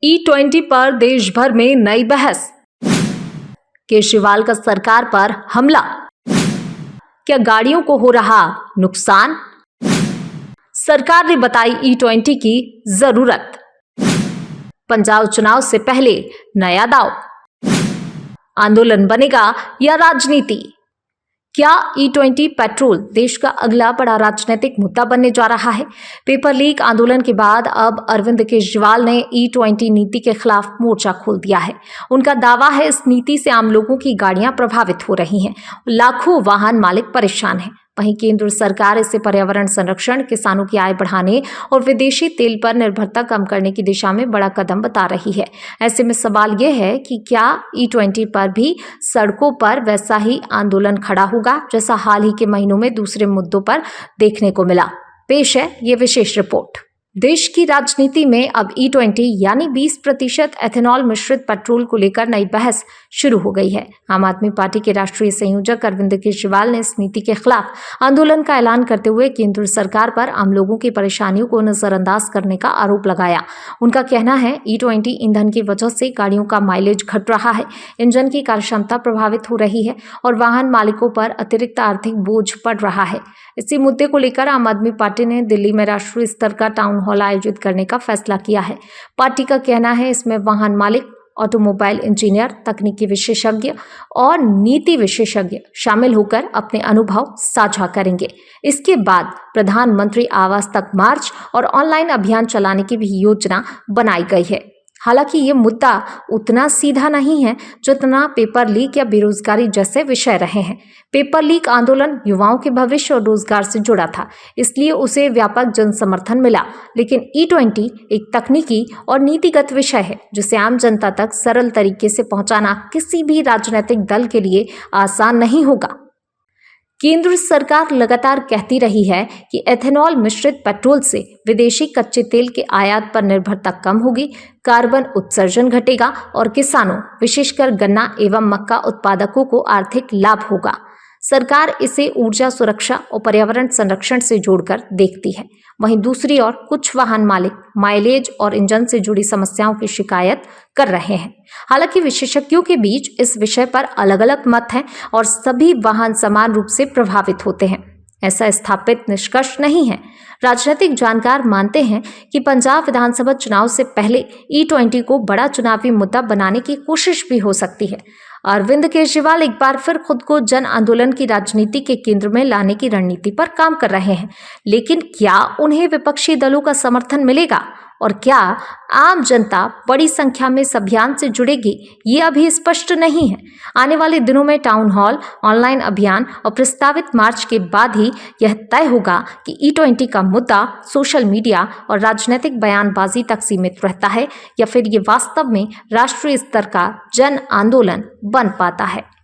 E20 पर देश भर में नई बहस। केजरीवाल का सरकार पर हमला। क्या गाड़ियों को हो रहा नुकसान? सरकार ने बताई E20 की जरूरत। पंजाब चुनाव से पहले नया दांव। आंदोलन बनेगा या राजनीति? क्या E20 पेट्रोल देश का अगला बड़ा राजनीतिक मुद्दा बनने जा रहा है? पेपर लीक आंदोलन के बाद अब अरविंद केजरीवाल ने E20 नीति के खिलाफ मोर्चा खोल दिया है। उनका दावा है इस नीति से आम लोगों की गाड़ियां प्रभावित हो रही हैं, लाखों वाहन मालिक परेशान हैं। वहीं केंद्र सरकार इसे पर्यावरण संरक्षण, किसानों की आय बढ़ाने और विदेशी तेल पर निर्भरता कम करने की दिशा में बड़ा कदम बता रही है। ऐसे में सवाल यह है कि क्या E20 पर भी सड़कों पर वैसा ही आंदोलन खड़ा होगा जैसा हाल ही के महीनों में दूसरे मुद्दों पर देखने को मिला? पेश है ये विशेष रिपोर्ट। देश की राजनीति में अब E20 यानी 20% एथेनॉल मिश्रित पेट्रोल को लेकर नई बहस शुरू हो गई है। आम आदमी पार्टी के राष्ट्रीय संयोजक अरविंद केजरीवाल ने इस नीति के खिलाफ आंदोलन का ऐलान करते हुए केंद्र सरकार पर आम लोगों की परेशानियों को नजरअंदाज करने का आरोप लगाया। उनका कहना है E20 ईंधन की वजह से गाड़ियों का माइलेज घट रहा है, इंजन की कार्यक्षमता प्रभावित हो रही है और वाहन मालिकों पर अतिरिक्त आर्थिक बोझ पड़ रहा है। इसी मुद्दे को लेकर आम आदमी पार्टी ने दिल्ली में राष्ट्रीय स्तर का टाउन हॉल आयोजित करने का फैसला किया है। पार्टी का कहना है इसमें वाहन मालिक, ऑटोमोबाइल इंजीनियर, तकनीकी विशेषज्ञ और नीति विशेषज्ञ शामिल होकर अपने अनुभव साझा करेंगे। इसके बाद प्रधानमंत्री आवास तक मार्च और ऑनलाइन अभियान चलाने की भी योजना बनाई गई है। हालांकि ये मुद्दा उतना सीधा नहीं है जितना पेपर लीक या बेरोजगारी जैसे विषय रहे हैं। पेपर लीक आंदोलन युवाओं के भविष्य और रोजगार से जुड़ा था, इसलिए उसे व्यापक जन समर्थन मिला। लेकिन E20 एक तकनीकी और नीतिगत विषय है जिसे आम जनता तक सरल तरीके से पहुंचाना किसी भी राजनीतिक दल के लिए आसान नहीं होगा। केंद्र सरकार लगातार कहती रही है कि एथेनॉल मिश्रित पेट्रोल से विदेशी कच्चे तेल के आयात पर निर्भरता कम होगी, कार्बन उत्सर्जन घटेगा और किसानों, विशेषकर गन्ना एवं मक्का उत्पादकों को आर्थिक लाभ होगा। सरकार इसे ऊर्जा सुरक्षा और पर्यावरण संरक्षण से जोड़कर देखती है। वहीं दूसरी ओर कुछ वाहन मालिक माइलेज और इंजन से जुड़ी समस्याओं की शिकायत कर रहे हैं। हालांकि विशेषज्ञों के बीच इस विषय पर अलग अलग मत हैं और सभी वाहन समान रूप से प्रभावित होते हैं, ऐसा स्थापित निष्कर्ष नहीं है। राजनीतिक जानकार मानते हैं कि पंजाब विधानसभा चुनाव से पहले E20 को बड़ा चुनावी मुद्दा बनाने की कोशिश भी हो सकती है। अरविंद केजरीवाल एक बार फिर खुद को जन आंदोलन की राजनीति के केंद्र में लाने की रणनीति पर काम कर रहे हैं, लेकिन क्या उन्हें विपक्षी दलों का समर्थन मिलेगा और क्या आम जनता बड़ी संख्या में इस अभियान से जुड़ेगी, ये अभी स्पष्ट नहीं है। आने वाले दिनों में टाउन हॉल, ऑनलाइन अभियान और प्रस्तावित मार्च के बाद ही यह तय होगा कि E20 का मुद्दा सोशल मीडिया और राजनीतिक बयानबाजी तक सीमित रहता है या फिर ये वास्तव में राष्ट्रीय स्तर का जन आंदोलन बन पाता है।